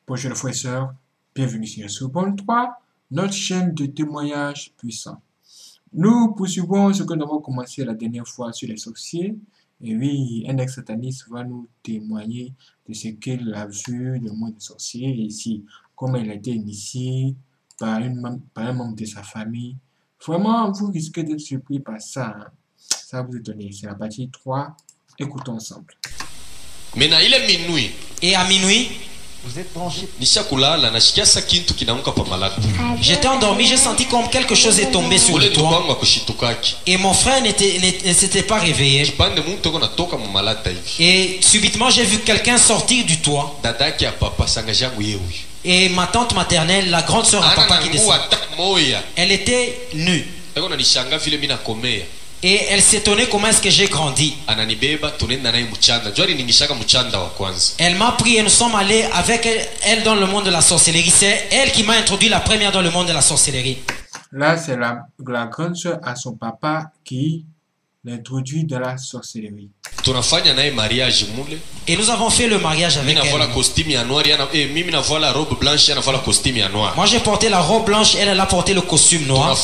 Bonjour les frères et sœurs, bienvenue sur Soubonne 3, notre chaîne de témoignages puissants. Nous poursuivons ce que nous avons commencé la dernière fois sur les sorciers. Et oui, un ex-sataniste va nous témoigner de ce qu'il a vu du monde des sorciers et ici, comment il a été initié par un membre de sa famille. Vraiment, vous risquez d'être surpris par ça. Hein. Ça va vous étonner. C'est la partie 3. Écoutons ensemble. Maintenant, il est minuit. Et à minuit, Vous êtes branché. j'étais endormi, j'ai senti comme quelque chose est tombé sur le toit. Et mon frère ne s'était pas réveillé. Et subitement, j'ai vu quelqu'un sortir du toit. Et ma tante maternelle, la grande sœur de papa qui descend, elle était nue. Et elle s'étonnait comment est-ce que j'ai grandi. Elle m'a pris et nous sommes allés avec elle dans le monde de la sorcellerie. C'est elle qui m'a introduit la première dans le monde de la sorcellerie. Là, c'est la grande sœur à son papa qui l'introduit dans la sorcellerie. Et nous avons fait le mariage avec elle. Moi j'ai porté la robe blanche, elle a porté le costume noir.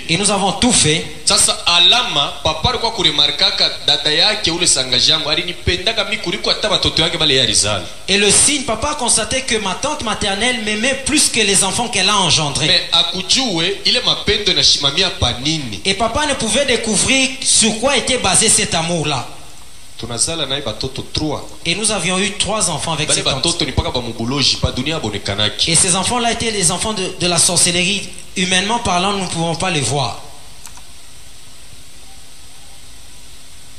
Et nous avons tout fait. Sasa alama papa alikuwa kuremarkaka dada yake ule sangajangu alinipendaka mimi kuliko hata watoto wake bale yarizali. Et le signe, papa a constaté que ma tante maternelle m'aimait plus que les enfants qu'elle a engendrés. Mais akujue ile mapendo inashimamia pa nini? Et papa ne pouvait découvrir sur quoi était basé cet amour-là. Tunazala naye batoto 3. Et nous avions eu 3 enfants avec Bale cette tante. batoto ni paka ba mubuloji pa dunia bonekanaki. Et ces enfants-là étaient les enfants de la sorcellerie. Humainement parlant, nous ne pouvons pas les voir.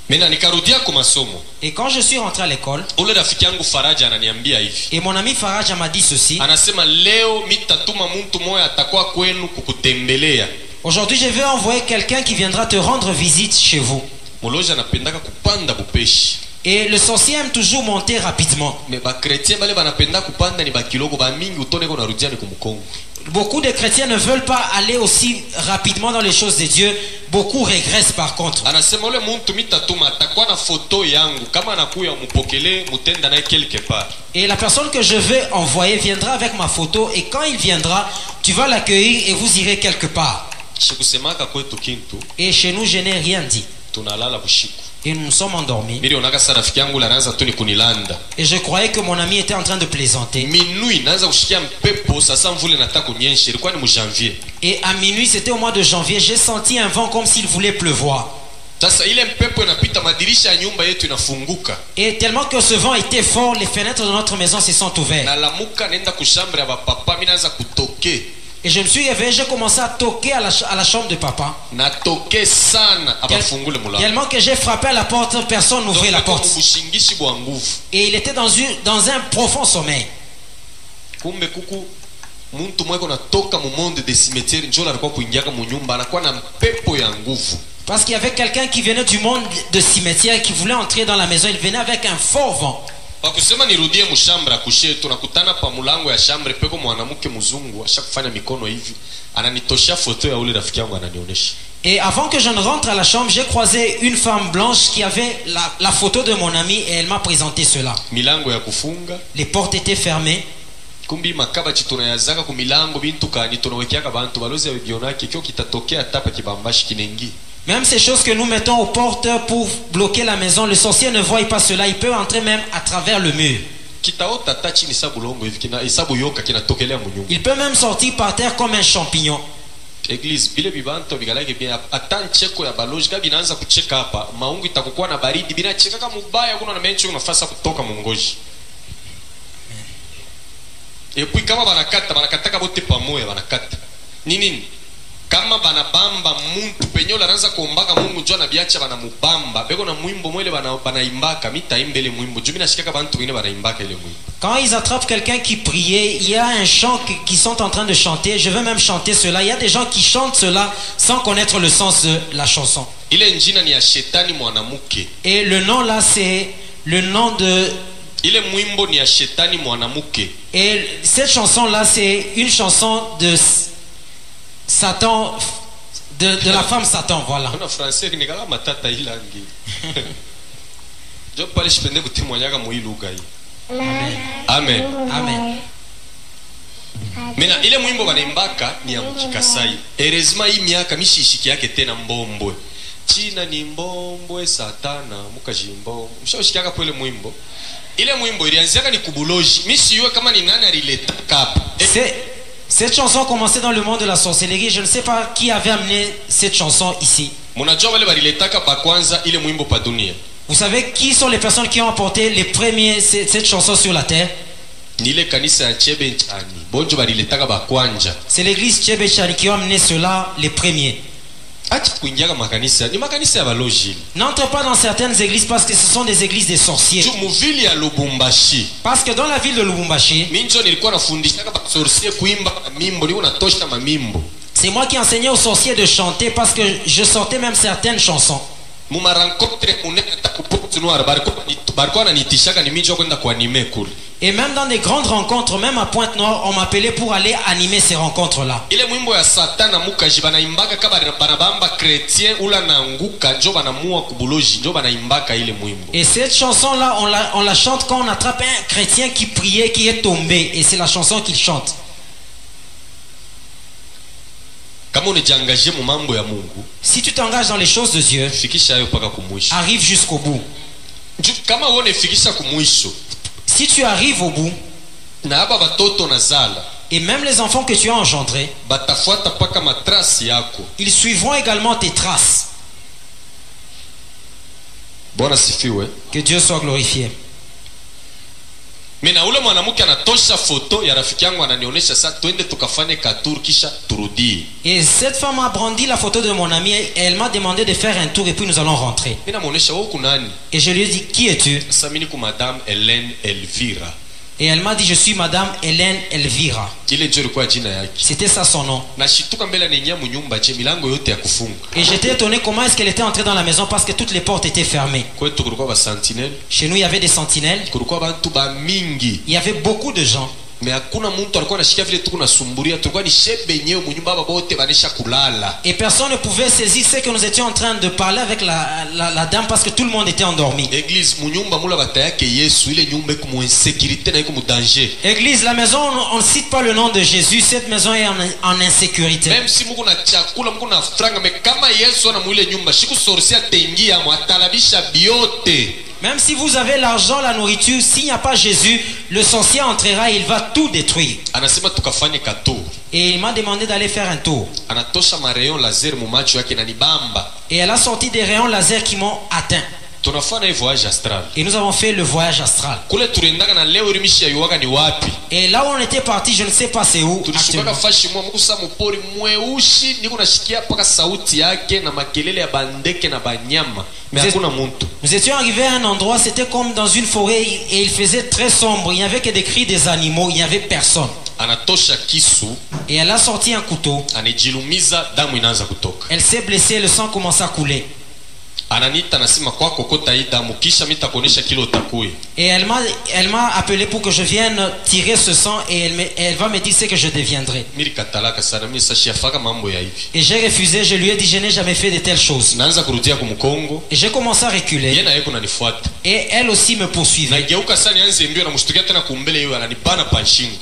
Mena nikarudia kwa masomo. Et quand je suis rentré à l'école, Ule rafiki yangu Faraja ananiambia hivi. et mon ami Faraj m'a dit ceci. Anasema leo mitatuma mtu moya atakuwa kwenu kukutembelea. Aujourd'hui, je vais envoyer quelqu'un qui viendra te rendre visite chez vous. Muloja anapendaka kupanda bupeshi. Et le sorcier aime toujours monter rapidement. Mais ba chrétien bale banapenda kupanda ni ba kiloko ba mingi utone ko narudia ni kumukongo. Beaucoup de chrétiens ne veulent pas aller aussi rapidement dans les choses de Dieu. Beaucoup régressent par contre. Anasema ule muntu mitatuma atakuwa na photo yangu kama anakuya mupokele mutenda naye quelque part. Et la personne que je vais envoyer viendra avec ma photo. Et quand il viendra, tu vas l'accueillir et vous irez quelque part. Shikusemaka kwetu kintu Et chez nous, je n'ai rien dit. tunalala bushiku. Et nous nous sommes endormis. Miri onaka sa rafiki yangu la naanza tu ni kunilanda. Et je croyais que mon ami était en train de plaisanter. Minui naanza kushikia mpepo sasa mvule nataka kunyesha ilikuwa ni mu janvier. Et à minuit, c'était au mois de janvier, j'ai senti un vent comme s'il voulait pleuvoir. Sasa ile mpepo inapita madirisha ya nyumba yetu inafunguka. Et tellement que ce vent était fort, les fenêtres de notre maison se sont ouvertes. Na lamuka nenda kushambre ya papa mimi naanza kutoke. Et je me suis réveillé, j'ai commencé à toquer à la chambre de papa. Na toke sana abafungule mulango. Tellement que j'ai frappé à la porte, personne n'ouvrait la porte. Bushingishi bwa nguvu. Et il était dans un profond sommeil. Kumbe kuku muntu mweko natoka mu monde des cimetières njola alikuwa kuingiaka mu nyumba anakuwa na mpepo ya nguvu. Parce qu'il y avait quelqu'un qui venait du monde de cimetière qui voulait entrer dans la maison. Il venait avec un fort vent. Wakusema nirudie mshambra kushe tunakutana pa mulango ya shambre peko mwanamke mzungu ashakufanya mikono hivi ananitoshia foto ya ule rafiki yangu ananionyesha. Et avant que je ne rentre à la chambre, j'ai croisé une femme blanche qui avait la photo de mon ami et elle m'a présenté cela. Milango ya kufunga. Les portes étaient fermées. Kumbi makaba chitunayazaka ku milango bintu kani tunawekeaka bantu balozi ya bionaki kio kitatokea tapa kibambashi kinengi. Même ces choses que nous mettons aux portes pour bloquer la maison, le sorcier ne voit pas cela. Il peut entrer même à travers le mur. Il peut même sortir par terre comme un champignon. Église, bile bibanto bigalake bien atancheko ya baloji binaanza kucheka hapa maungu itakuwa na baridi binacheka kama mbaya kuna na menchi unafasa kutoka mungoji. Et puis kama banakata bote pamoja banakata. Nini? Kama banabamba muntu penyo la ranza kuombaka Mungu njoo anabiacha banamubamba beko na mwimbo mwele banaimbaka mitaimbele mwimbo juu binashikaka bantu wengine banaimbaka ile mwimbo. Quand ils attrapent quelqu'un qui priait, il y a un chant qui sont en train de chanter. Je veux même chanter cela. Il y a des gens qui chantent cela sans connaître le sens de la chanson. Ile njina ni ya shetani mwanamuke. Et le nom là c'est le nom de ile mwimbo ni ya shetani mwanamuke. Et cette chanson là c'est une chanson de Satan, de la femme Satan, voilà. En français, il n'y a pas matata ilangi. Je parle je pendais que témoigner à moi ilugai. Amen. Amen. Mena ile mwimbo wanaimbaka ni ya Mkikasai. Erezima hii miaka mishishiki yake tena Mbombwe. China ni Mbombwe, Satana mukajimbo. Mshawashikiaka po ile mwimbo. Ile mwimbo ilianziaka ni kubuloji. Mishiyue kama ni nani alileta kapa. Cette chanson commençait dans le monde de la sorcellerie. Je ne sais pas qui avait amené cette chanson ici. Munajua wale waliletaka pa kwanza ile mwimbo pa dunia. Vous savez qui sont les personnes qui ont apporté les premiers cette chanson sur la terre? Nile kanisa ya Chebenchani. Bonjo waliletaka ba kwanja. C'est l'église Chebechani qui ont amené cela les premiers. Acha kuingiaka makanisa. Ni makanisa ya baloji. N'entre pas dans certaines églises parce que ce sont des églises des sorciers. Tu muvili ya Lubumbashi. Parce que dans la ville de Lubumbashi, minjo nilikuwa nafundishaka ba sorcier kuimba mimbo, niko natosha mamimbo. C'est moi qui enseignais aux sorciers de chanter parce que je sortais même certaines chansons. Muma rencontre munene takuputu noir barko na nitishaka ni minjo kwenda kuanime kule. Et même dans des grandes rencontres, même à Pointe-Noire, on m'appelait pour aller animer ces rencontres-là. Ile mwimbo ya Satana mukaji banaimbaka kaba banabamba chrétien ula na nguka njo banamua kubuloji njo banaimbaka ile mwimbo. Et cette chanson-là, on la chante quand on attrape un chrétien qui priait, qui est tombé. Et c'est la chanson qu'il chante. Si tu t'engages dans les choses de Dieu, arrive jusqu'au bout. Si tu arrives au bout, et même les enfants que tu as engendrés, ils suivront également tes traces. Que Dieu soit glorifié. Mena ule mwanamke anatosha foto ya rafiki yangu ananionyesha sasa twende tukafanye katour kisha turudi. Et cette femme a brandi la photo de mon amie et elle m'a demandé de faire un tour et puis nous allons rentrer. Mena muonesha wewe kunani? Et je lui ai dit qui es-tu? Sasa mimi ni madame Hélène Elvira. Et elle m'a dit je suis madame Hélène Elvira. C'était ça son nom. Et j'étais étonné comment est-ce qu'elle était entrée dans la maison parce que toutes les portes étaient fermées. Chez nous il y avait des sentinelles. Il y avait beaucoup de gens. Et personne ne pouvait saisir ce que nous étions en train de parler avec la dame parce que tout le monde était endormi. Église, la maison, on ne cite pas le nom de Jésus. Cette maison est en insécurité. Même si même si vous avez l'argent, la nourriture, s'il n'y a pas Jésus, le sorcier entrera et il va tout détruire. Et il m'a demandé d'aller faire un tour. Et elle a sorti des rayons laser qui m'ont atteint. Et nous avons fait le voyage astral. Et là où on était parti, je ne sais pas c'est où. Nous étions arrivés à un endroit, c'était comme dans une forêt et il faisait très sombre. Il n'y avait que des cris des animaux, il n'y avait personne. Et elle a sorti un couteau. Elle s'est blessée, le sang commença à couler. Et elle m'a appelé pour que je vienne tirer ce sang et elle va me dire ce que je deviendrai. Et j'ai refusé, je lui ai dit je n'ai jamais fait de telles choses. Et j'ai commencé à reculer. Et elle aussi me poursuivait.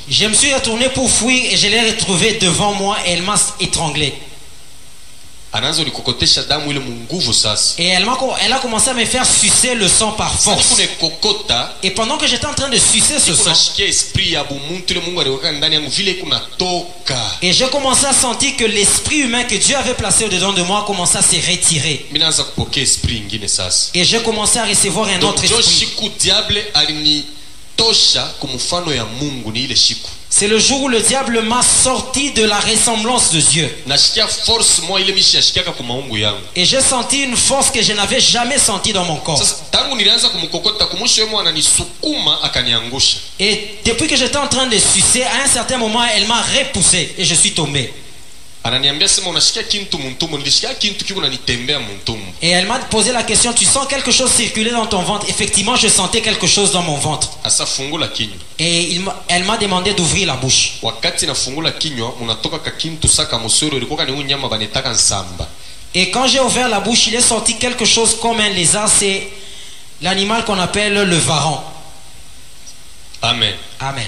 Je me suis retourné pour fuir et je l'ai retrouvée devant moi et elle m'a étranglé. Et elle a commencé à me faire sucer le sang par force. Et pendant que j'étais en train de sucer ce sang, et j'ai commencé à sentir que l'esprit humain que Dieu avait placé au-dedans de moi commençait à se retirer. Et j'ai commencé à recevoir un autre esprit. C'est le jour où le diable m'a sorti de la ressemblance de Dieu. Et j'ai senti une force que je n'avais jamais sentie dans mon corps. Et depuis que j'étais en train de sucer, à un certain moment, elle m'a repoussé et je suis tombé. Et elle m'a posé la question, tu sens quelque chose circuler dans ton ventre? Effectivement, je sentais quelque chose dans mon ventre. Et elle m'a demandé d'ouvrir la bouche. Et quand j'ai ouvert la bouche, il est sorti quelque chose comme un lézard. C'est l'animal qu'on appelle le varan. Amen. Amen.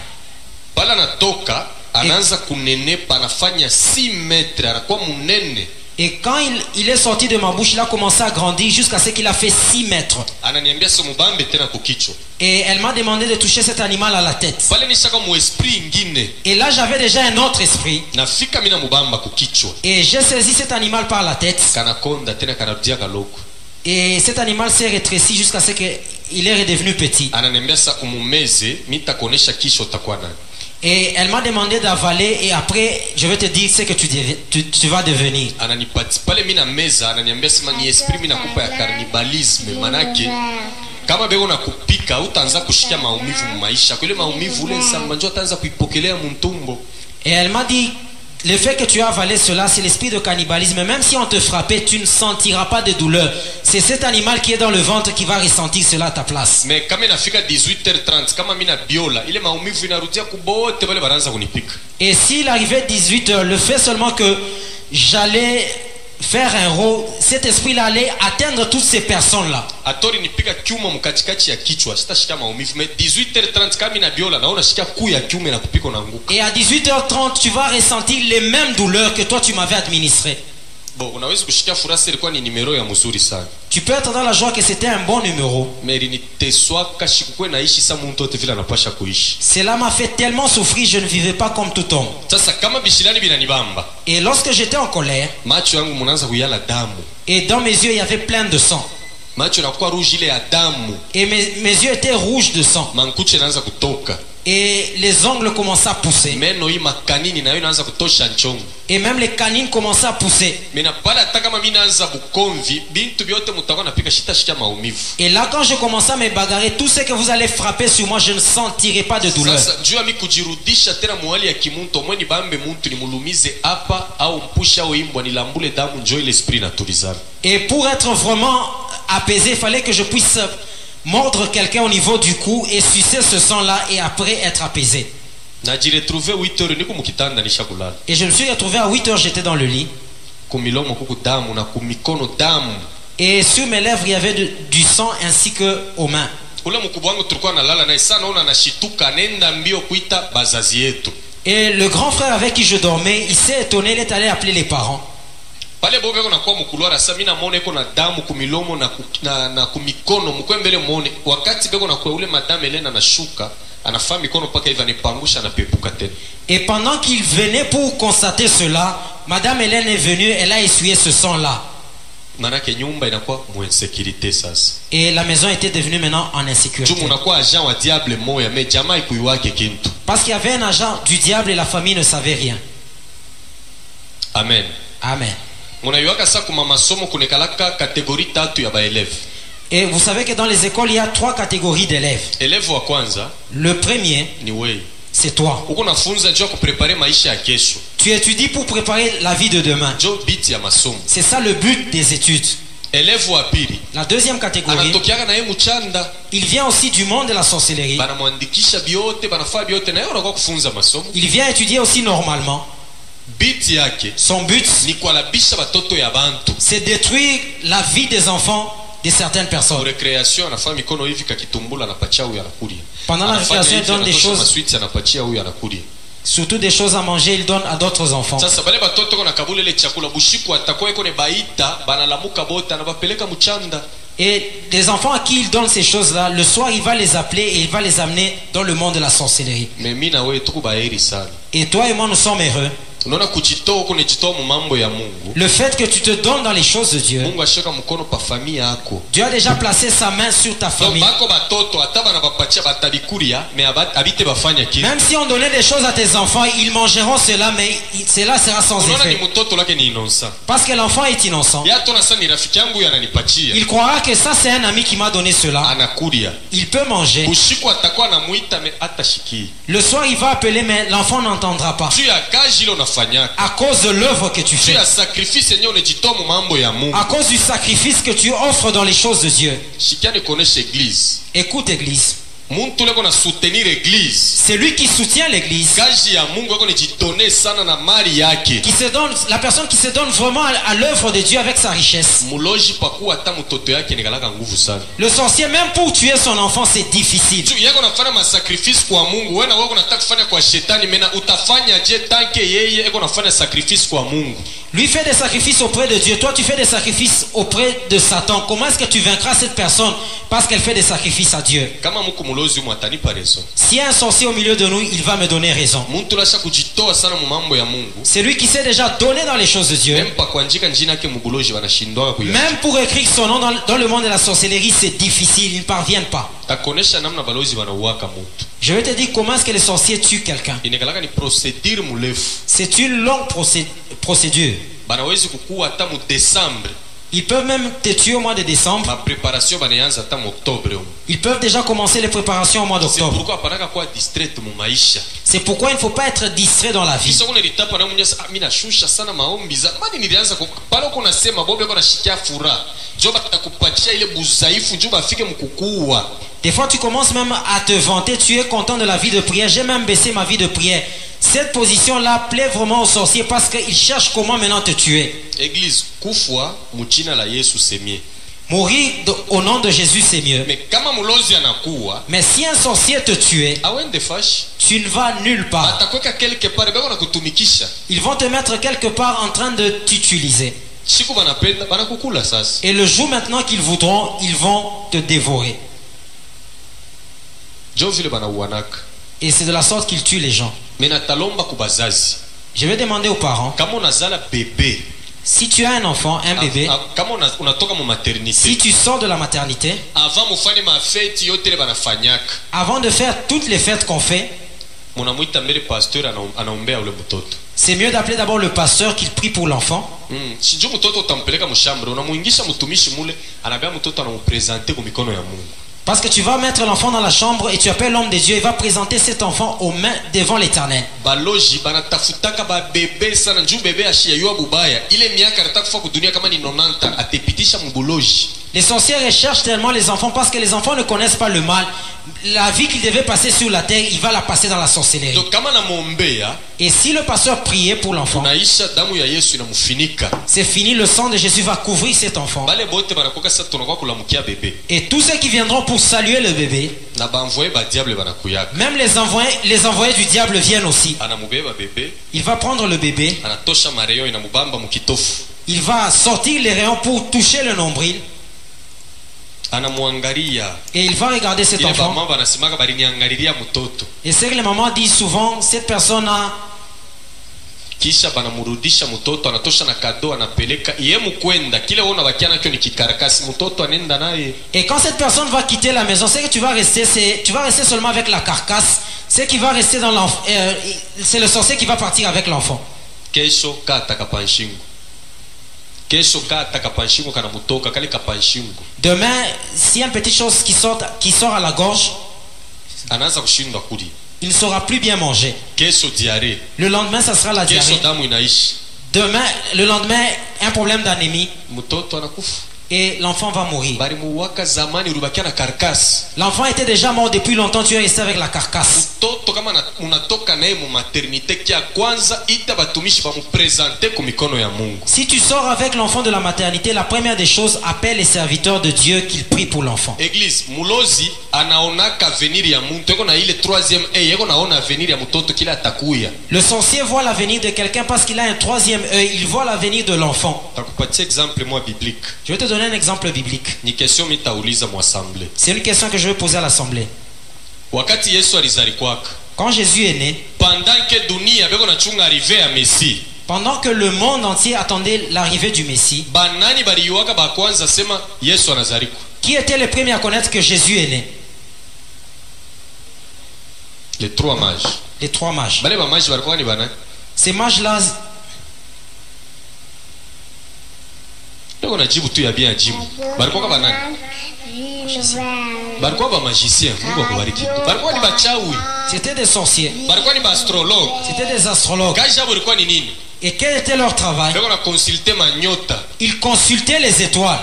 Pala natoka anaanza kunenepa, anafanya 6 metres, anakuwa munene. Et quand il est sorti de ma bouche, il a commencé à grandir jusqu'à ce qu'il a fait 6 mètres. Ananiambia somubambe tena kukichwa. Et elle m'a demandé de toucher cet animal à la tête. Pale nishaka mu esprit ingine. Et là j'avais déjà un autre esprit. Nafika mina mubamba kukichwa. Et j'ai saisi cet animal par la tête. Kanakonda tena kanarudia kaloko. Et cet animal s'est rétréci jusqu'à ce qu'il est redevenu petit. Ananiambia sa umumeze mitakonesha kisho utakuwa nani. Et elle m'a demandé d'avaler et après je vais te dire ce que tu vas devenir. Ananipati pale mina meza ananiambia sema ni esprit mina kupa ya cannibalisme, manake kama bego na kupika utaanza kushikia maumivu mu maisha. Kwa ile maumivu ule nsamba njoo utaanza kuipokelea muntumbo. Et elle m'a dit le fait que tu as avalé cela, c'est l'esprit de cannibalisme. Même si on te frappait, tu ne sentiras pas de douleur. C'est cet animal qui est dans le ventre qui va ressentir cela à ta place. Mais kama inafika 18h30 kama mina biola ile maumivu inarudia kubote wale baranza kunipika. Et s'il arrivait 18h, le fait seulement que j'allais faire un rôle, cet esprit-là allait atteindre toutes ces personnes-là. Atori nipika kiuma mkatikati ya kichwa, sitashika maumivu. Mais 18h30 kama ina biola naona shika kuu ya kiume na kupika na nguka. Et à 18h30, tu vas ressentir les mêmes douleurs que toi tu m'avais administrées. Bon, unaweza kushikia furasa ilikuwa ni numero ya mzuri sana. Tu peux être dans la joie que c'était un bon numéro. Mais iliniteswa kashikukwe naishi sa muntu wote vile anapasha kuishi. Cela m'a fait tellement souffrir, je ne vivais pas comme tout homme. Sasa kama bishilani binanibamba. Et lorsque j'étais en colère, macho yangu munaanza kuyala damu. Et dans mes yeux il y avait plein de sang. Macho yanakuwa rouge ile ya damu. Et mes yeux étaient rouges de sang. Mankuche yanaanza kutoka. Et les ongles commençaient à pousser. Meno hii makanini nayo inaanza kutosha nchongo. Et même les canines commençaient à pousser. Mina pala hata kama mimi naanza bukomvi, bintu byote mutakuwa napika shitashikia maumivu. Et là quand je commençais à me bagarrer, tout ce que vous allez frapper sur moi, je ne sentirai pas de douleur. Sasa juu ya mimi kujirudisha tena muhali ya kimuntu, mwe ni bambe muntu ni mulumize hapa au mpusha au imbwa nilambule damu njoo ile esprit natulizana. Et pour être vraiment apaisé, il fallait que je puisse mordre quelqu'un au niveau du cou et sucer ce sang-là et après être apaisé. Et je me suis retrouvé à 8h, j'étais dans le lit. Et sur mes lèvres, il y avait du sang ainsi que aux mains. Et le grand frère avec qui je dormais, il s'est étonné, il est allé appeler les parents. Pale bobe kuna kwa mkulora sasa mimi namuona iko na damu kumilomo na kumikono mkwembele muone wakati beko na kwa ule madame Elena anashuka anafaa mikono paka hivi anipangusha anapepuka tena. Et pendant qu'il venait pour constater cela, madame Hélène est venue, elle a essuyé ce sang là. Manake nyumba inakuwa mu insécurité sasa. Et la maison était devenue maintenant en insécurité. Tu munakuwa agent wa diable moya mais jamaa ikuiwake kintu. Parce qu'il y avait un agent du diable et la famille ne savait rien. Amen. Amen. Et vous savez que dans les écoles il y a 3 catégories d'élèves. Le premier, c'est toi. Tu étudies pour préparer la vie de demain. C'est ça le but des études. La deuxième catégorie, il vient aussi du monde de la sorcellerie. Il vient étudier aussi normalement. Son but, c'est détruire la vie des enfants de certaines personnes. Pendant la récréation, il donne des choses, surtout des choses à manger, il donne à d'autres enfants. Et des enfants à qui il donne ces choses-là, le soir il va les appeler et il va les amener dans le monde de la sorcellerie. Et toi et moi nous sommes heureux. Le fait que tu te donnes dans les choses de Dieu, Dieu a déjà placé sa main sur ta famille. Même si on donnait des choses à tes enfants, ils mangeront cela, mais cela sera sans effet. Parce que l'enfant est innocent. Il croira que ça c'est un ami qui m'a donné cela. Il peut manger. Le soir il va appeler, mais l'enfant n'entendra pas. À cause de l'œuvre que tu fais, à cause du sacrifice que tu offres dans les choses de Dieu. Écoute, Église, C'est lui qui soutient l'église. La personne qui se donne vraiment à l'œuvre de Dieu avec sa richesse. Le sorcier, même pour tuer son enfant, c'est difficile. Lui fait des sacrifices auprès de Dieu. Toi, tu fais des sacrifices auprès de Satan. Comment est-ce que tu vaincras cette personne parce qu'elle fait des sacrifices à Dieu? S'il y a un sorcier au milieu de nous, il va me donner raison. C'est lui qui s'est déjà donné dans les choses de Dieu. Même pour écrire son nom dans le monde de la sorcellerie, c'est difficile. Ils ne parviennent pas. Je vais te dire comment est-ce que les sorciers tuent quelqu'un. C'est une longue procédure. Ils peuvent même te tuer au mois de décembre. Ils peuvent déjà commencer les préparations au mois d'octobre. C'est pourquoi il ne faut pas être distrait dans la vie. Des fois tu commences même à te vanter, tu es content de la vie de prière. J'ai même baissé ma vie de prière. Cette position-là plaît vraiment aux sorciers parce qu'ils cherchent comment maintenant te tuer. Église, mourir au nom de Jésus, c'est mieux. Mais si un sorcier te tue, tu ne vas nulle part. Ils vont te mettre quelque part en train de t'utiliser. Et le jour maintenant qu'ils voudront, ils vont te dévorer. Et c'est de la sorte qu'ils tuent les gens. Je vais demander aux parents, si tu as un enfant, un bébé, si tu sors de la maternité, avant de faire toutes les fêtes qu'on fait, c'est mieux d'appeler d'abord le pasteur qu'il prie pour l'enfant. Parce que tu vas mettre l'enfant dans la chambre et tu appelles l'homme de Dieu, il va présenter cet enfant aux mains devant l'Éternel. Les sorciers recherchent tellement les enfants parce que les enfants ne connaissent pas le mal. La vie qu'il devait passer sur la terre, il va la passer dans la sorcellerie. Et si le pasteur priait pour l'enfant, c'est fini, le sang de Jésus va couvrir cet enfant. Et tous ceux qui viendront pour saluer le bébé, même les envoyés du diable viennent aussi. Il va prendre le bébé, il va sortir les rayons pour toucher le nombril. Et il va regarder cet enfant. Et c'est que les mamans disent souvent, cette personne a... Et quand cette personne va quitter la maison, c'est que tu vas rester seulement avec la carcasse. C'est qui va rester dans l'enfant. C'est le sorcier qui va partir avec l'enfant. Demain, s'il y a une petite chose qui sort à la gorge, il ne saura plus bien manger. Le lendemain, ça sera la diarrhée. Demain, le lendemain, un problème d'anémie. Et l'enfant va mourir. L'enfant était déjà mort depuis longtemps, tu es resté avec la carcasse. Si tu sors avec l'enfant de la maternité, la première des choses, appelle les serviteurs de Dieu qu'ils prient pour l'enfant. Église, le sorcier voit l'avenir de quelqu'un parce qu'il a un troisième œil, il voit l'avenir de l'enfant. Je vais te donner un exemple biblique. C'est une question que je vais poser à l'assemblée. Quand Jésus est né, pendant que le monde entier attendait l'arrivée du Messie, qui était le premier à connaître que Jésus est né? Les trois mages. Les trois mages. Ces mages-là, c'était des sorciers. C'était des astrologues. Et quel était leur travail? Ils consultaient les étoiles.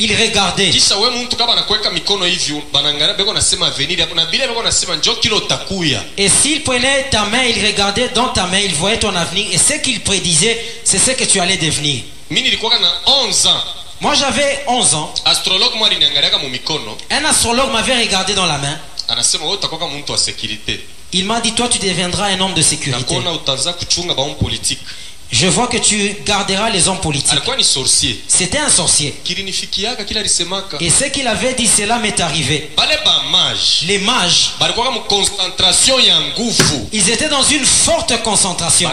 Il regardait. Kisha we muntu kama anakuweka mikono hivi banangalia beko nasema avenir hapo na bila beko nasema njoo kilo takuya. Et s'il prenait ta main, il regardait dans ta main, il voyait ton avenir et ce qu'il prédisait, c'est ce que tu allais devenir. Mimi nilikuwa na 11 ans. Moi j'avais 11 ans. Astrologue moi aliniangalia mu mikono. Un astrologue m'avait regardé dans la main. Anasema wewe utakuwa muntu wa sécurité. Il m'a dit toi tu deviendras un homme de sécurité. Nakona utaanza kuchunga ba politique. Je vois que tu garderas les hommes politiques. C'était un sorcier. Et ce qu'il avait dit, cela m'est arrivé. Les mages, ils étaient dans une forte concentration.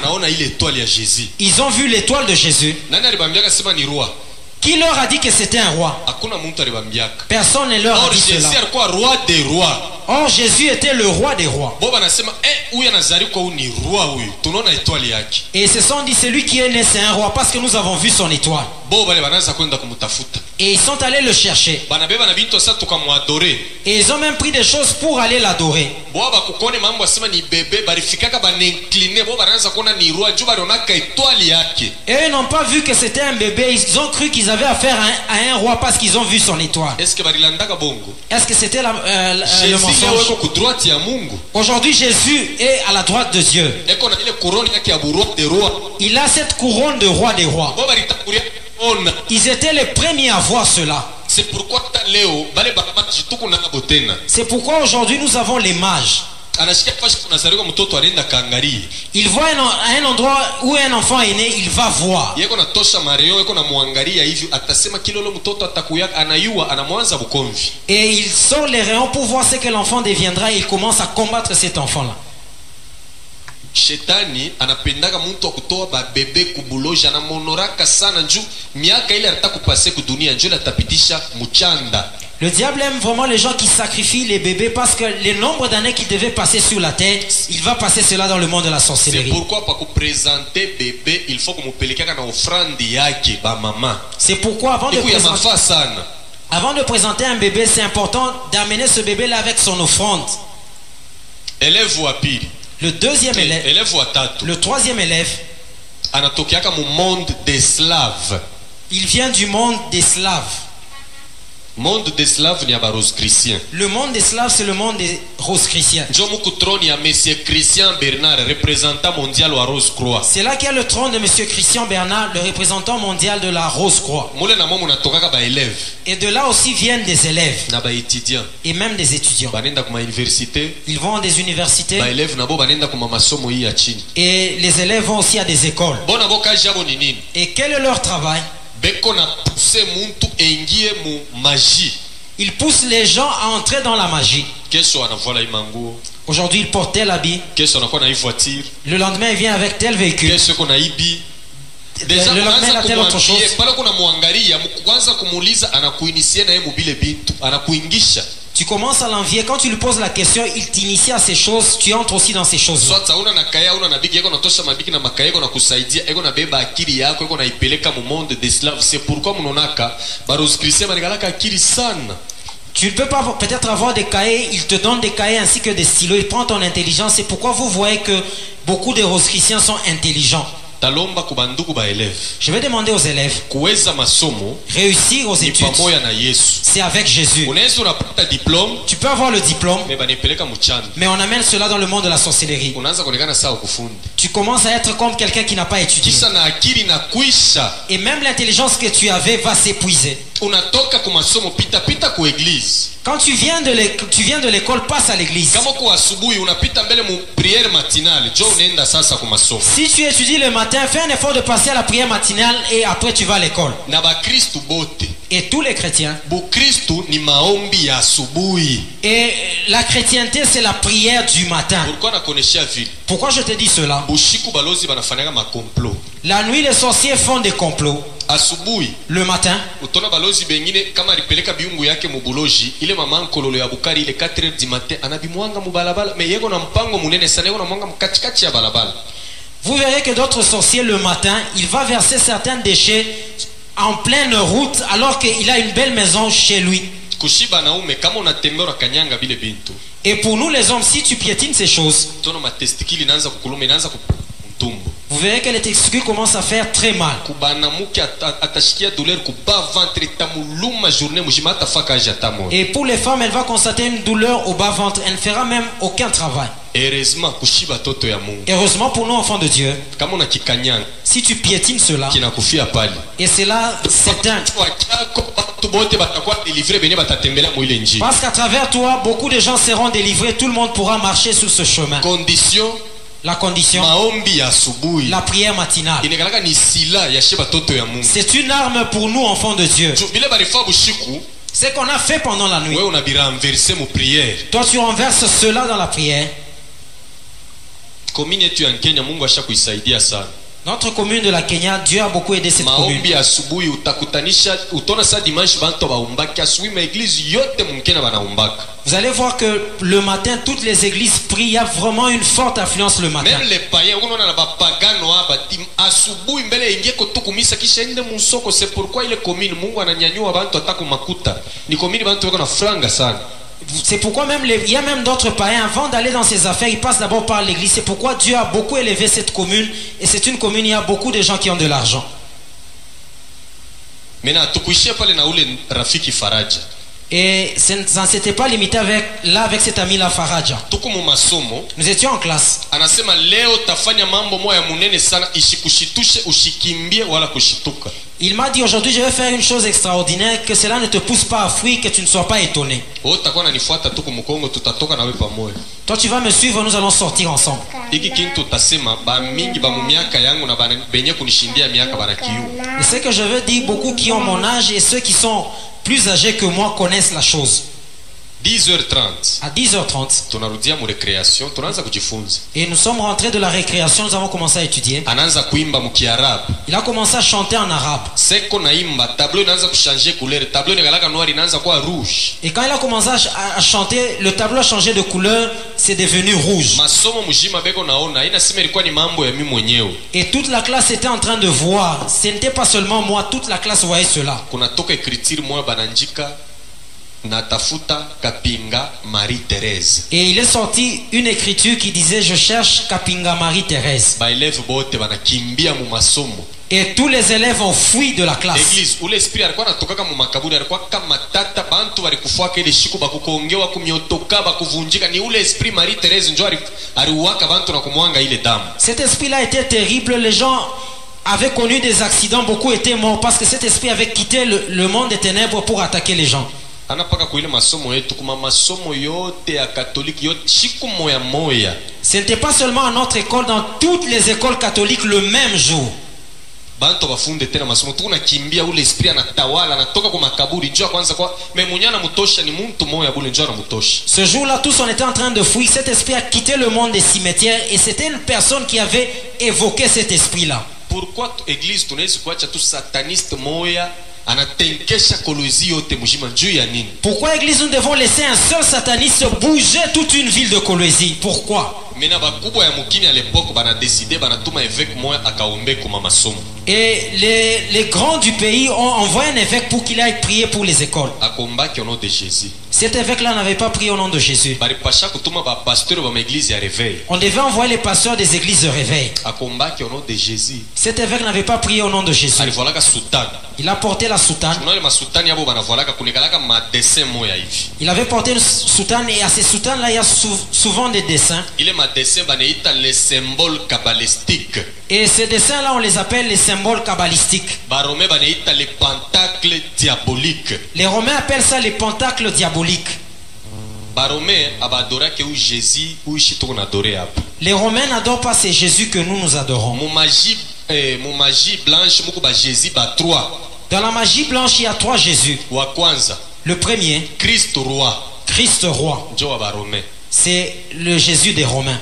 Ils ont vu l'étoile de Jésus. Qui leur a dit que c'était un roi? Personne ne leur a dit cela. Or Jésus était le roi des rois. Et se sont dit celui qui est né c'est un roi parce que nous avons vu son étoile. Et ils sont allés le chercher. Et ils ont même pris des choses pour aller l'adorer. Et eux n'ont pas vu que c'était un bébé. Ils ont cru qu'ils avaient affaire à un roi parce qu'ils ont vu son étoile. Est-ce que c'était le mensonge? Aujourd'hui Jésus est à la droite de Dieu. Il a cette couronne de roi des rois. Ils étaient les premiers à voir cela. C'est pourquoi aujourd'hui nous avons les mages. Il voit un endroit où un enfant est né, il va voir. Et il sort les rayons pour voir ce que l'enfant deviendra et il commence à combattre cet enfant-là. Shetani anapendaka mtu akutoa ba bebe kubuloja na monoraka sana njoo miaka ile anataka kupase ku dunia njoo atapitisha mchanda. Le diable aime vraiment les gens qui sacrifient les bébés parce que le nombre d'années qu'il devait passer sur la terre, il va passer cela dans le monde de la sorcellerie. C'est pourquoi pour présenter bébé, il faut que mu pelekaka na offrande yake ba maman. C'est pourquoi avant de présenter un bébé, c'est important d'amener ce bébé là avec son offrande. Élève wa pili. Le deuxième élève, le troisième élève, il vient du monde des Slaves. Monde des Slaves ni abaros chrétiens. Le monde des Slaves c'est le monde des roses chrétiens. Monsieur Christian Bernard, représentant mondial wa Rose Croix. C'est là qu'il y a le trône de Monsieur Christian Bernard, le représentant mondial de la Rose Croix. Et de là aussi viennent des élèves. Et même des étudiants. Ils vont à des universités. Et les élèves vont aussi à des écoles. Et quel est leur travail? Il pousse les gens à entrer dans la magie. Aujourd'hui il porte tel habit. Le lendemain il vient avec tel véhicule. Le lendemain il a telle autre chose. Tu commences à l'envier. Quand tu lui poses la question, il t'initie à ces choses. Tu entres aussi dans ces choses. C'est pourquoi tu ne peux pas peut-être avoir des cahiers. Il te donne des cahiers ainsi que des stylos. Il prend ton intelligence. C'est pourquoi vous voyez que beaucoup de Rosicruciens sont intelligents. Je vais demander aux élèves réussir aux études. C'est avec Jésus. Tu peux avoir le diplôme, mais on amène cela dans le monde de la sorcellerie. Tu commences à être comme quelqu'un qui n'a pas étudié. Et même l'intelligence que tu avais va s'épuiser. Quand tu viens de l'école, passe à l'église. Si tu étudies le matin, fais un effort de passer à la prière matinale et après tu vas à l'école. Et tous les chrétiens. Et la chrétienté c'est la prière du matin. Pourquoi je te dis cela? La nuit les sorciers font des complots. Le matin, vous verrez que d'autres sorciers le matin, il va verser certains déchets en pleine route alors qu'il a une belle maison chez lui. Et pour nous les hommes, si tu piétines ces choses, vous vous verrez que les testicules commencent à faire très mal. Et pour les femmes, elle va constater une douleur au bas-ventre. Elle ne fera même aucun travail. Heureusement pour nous, enfants de Dieu, si tu piétines cela, et c'est là certain, parce qu'à travers toi, beaucoup de gens seront délivrés, tout le monde pourra marcher sur ce chemin. La condition, la prière matinale, c'est une arme pour nous, enfants de Dieu. Ce qu'on a fait pendant la nuit, toi tu renverses cela dans la prière. Notre commune de la Kenya, Dieu a beaucoup aidé cette commune. Vous allez voir que le matin, toutes les églises prient. Il y a vraiment une forte affluence le matin. Même les païens, c'est pourquoi il est commune. C'est pourquoi même il y a même d'autres païens, avant d'aller dans ces affaires, ils passent d'abord par l'église. C'est pourquoi Dieu a beaucoup élevé cette commune. Et c'est une commune, il y a beaucoup de gens qui ont de l'argent. Et ça ne s'était pas limité avec cet ami là Faraja. Nous étions en classe. Il m'a dit aujourd'hui je vais faire une chose extraordinaire, que cela ne te pousse pas à fuir, que tu ne sois pas étonné. Toi tu vas me suivre, nous allons sortir ensemble. Et ce que je veux dire, beaucoup qui ont mon âge et ceux qui sont plus âgés que moi connaissent la chose. 10h30. À 10h30. Et nous sommes rentrés de la récréation, nous avons commencé à étudier. Il a commencé à chanter en arabe. Et quand il a commencé à chanter, le tableau a changé de couleur, c'est devenu rouge. Et toute la classe était en train de voir. Ce n'était pas seulement moi, toute la classe voyait cela. Natafuta Kapinga Marie-Thérèse. Et il est sorti une écriture qui disait je cherche Kapinga Marie-Thérèse. Et tous les élèves ont fui de la classe. Église où l'esprit alikuwa anatoka mu makaburi alikuwa kama tata bantu walikufa ile siku bakukongewa kumyotoka bakuvunjika ni ule esprit Marie-Thérèse ndio aliwaka bantu na kumwanga ile damu. Cet esprit là était terrible, les gens avaient connu des accidents, beaucoup étaient morts parce que cet esprit avait quitté le monde des ténèbres pour attaquer les gens. Ce n'était pas seulement à notre école, dans toutes les écoles catholiques le même jour. Ce jour-là, tous on était en train de fuir. Cet esprit a quitté le monde des cimetières et c'était une personne qui avait évoqué cet esprit-là. Pourquoi l'église tout sataniste moya? Pourquoi église nous devons laisser un seul sataniste bouger toute une ville de Kolwezi? Pourquoi? Et les grands du pays ont envoyé un évêque pour qu'il aille prier pour les écoles. Cet évêque-là n'avait pas prié au nom de Jésus. On devait envoyer les pasteurs des églises de réveil. Cet évêque n'avait pas prié au nom de Jésus. Il a porté la soutane. Il avait porté une soutane et à ces soutanes-là, il y a souvent des dessins. Et ces dessins-là, on les appelle les symboles kabbalistiques. Les Romains appellent ça les pentacles diaboliques. Les Romains n'adorent pas ces Jésus que nous adorons. Dans la magie blanche, il y a 3 Jésus. Le premier, Christ roi. Christ roi. C'est le Jésus des Romains.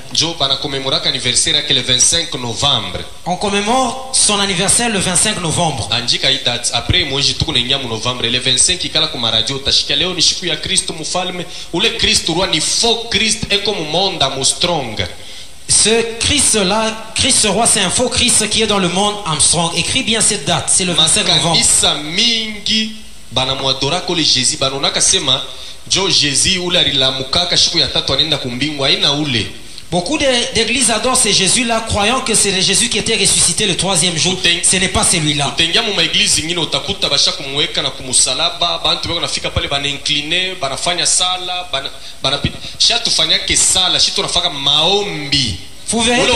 On commémore son anniversaire le 25 novembre. Ce Christ-là, Christ roi, c'est un faux Christ qui est dans le monde Armstrong. Écris bien cette date, c'est le 25 novembre. Beaucoup d'églises adorent ce Jésus-là, croyant que c'est le Jésus qui était ressuscité le troisième jour. Ce n'est pas celui-là. Vous verrez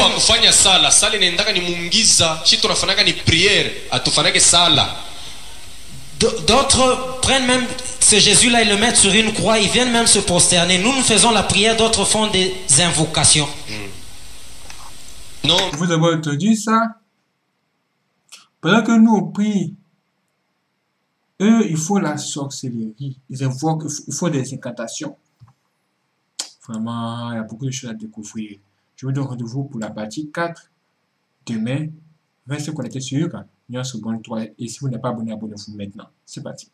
d'autres prennent même ce Jésus-là et le mettent sur une croix, ils viennent même se prosterner. Nous faisons la prière, d'autres font des invocations. Non. Vous avez entendu ça? Pendant que nous on prie, eux, il faut la sorcellerie. Ils invoquent, il faut des incantations. Vraiment, il y a beaucoup de choses à découvrir. Je vous donne rendez-vous pour la partie 4 demain. Restez connectés sur Lien Seconde 3. Et si vous n'êtes pas abonné, abonnez-vous maintenant. C'est parti.